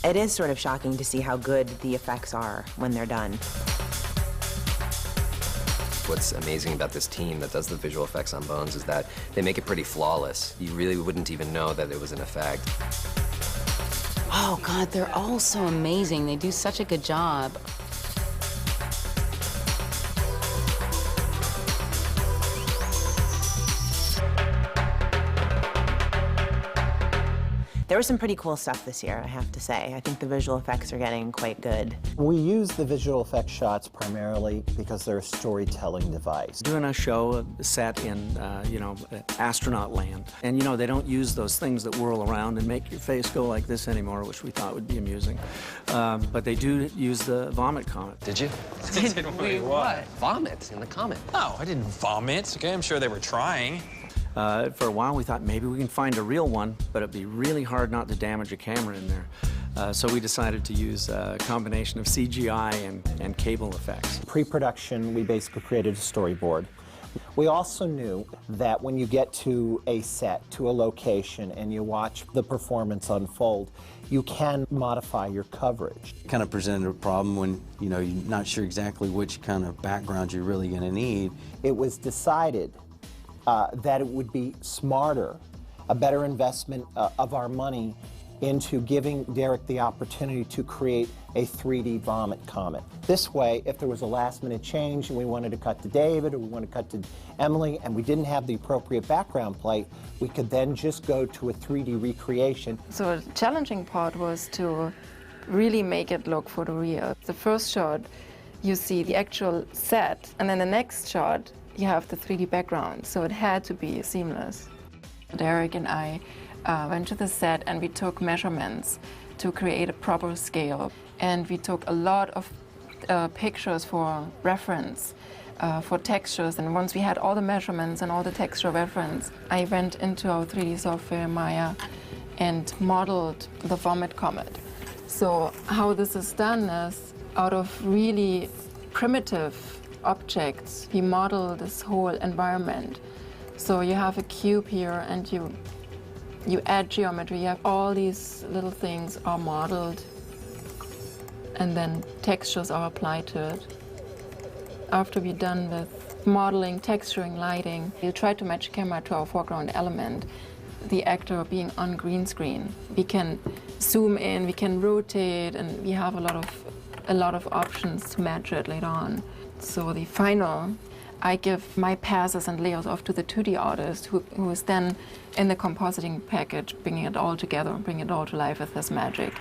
It is sort of shocking to see how good the effects are when they're done. What's amazing about this team that does the visual effects on Bones is that they make it pretty flawless. You really wouldn't even know that it was an effect. Oh, God, they're all so amazing. They do such a good job. There was some pretty cool stuff this year, I have to say. I think the visual effects are getting quite good. We use the visual effects shots primarily because they're a storytelling device. Doing a show set in, astronaut land. And, they don't use those things that whirl around and make your face go like this anymore, which we thought would be amusing. But they do use the vomit comet. Did you? Did we what? Vomit in the comet. No, I didn't vomit, okay? I'm sure they were trying. For a while, we thought maybe we can find a real one, but it'd be really hard not to damage a camera in there. So we decided to use a combination of CGI and cable effects. Pre-production, we basically created a storyboard. We also knew that when you get to a set, to a location, and you watch the performance unfold, you can modify your coverage. Kind of presented a problem when, you're not sure exactly which kind of background you're really going to need. It was decided that it would be smarter, a better investment of our money into giving Derek the opportunity to create a 3D vomit comet. This way, if there was a last-minute change and we wanted to cut to David or we wanted to cut to Emily and we didn't have the appropriate background plate, we could then just go to a 3D recreation. So the challenging part was to really make it look photoreal. The first shot, you see the actual set, and then the next shot, you have the 3D background, so it had to be seamless. Derek and I went to the set and we took measurements to create a proper scale. And we took a lot of pictures for reference, for textures. And once we had all the measurements and all the texture reference, I went into our 3D software, Maya, and modeled the vomit comet. So how this is done is out of really primitive objects, we model this whole environment. So you have a cube here and you add geometry. You have all these little things are modeled and then textures are applied to it. After we're done with modeling, texturing, lighting, we try to match camera to our foreground element, the actor being on green screen. We can zoom in, we can rotate, and we have a lot of options to match it later on. So the final, I give my passes and layers off to the 2D artist who is then in the compositing package, bringing it all together and bringing it all to life with his magic.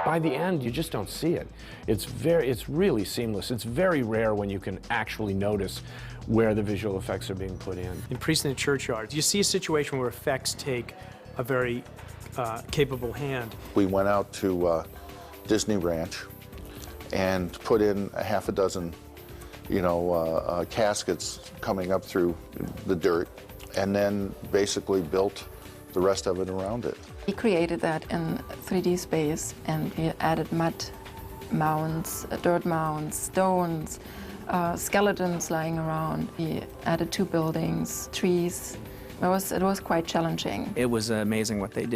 By the end, you just don't see it. It's really seamless. It's very rare when you can actually notice where the visual effects are being put in. In Priest in the Churchyard, you see a situation where effects take a very capable hand. We went out to Disney Ranch and put in a half a dozen, caskets coming up through the dirt, and then basically built the rest of it around it. We created that in 3D space, and we added mud mounds, dirt mounds, stones, skeletons lying around. We added 2 buildings, trees. It was quite challenging. It was amazing what they did.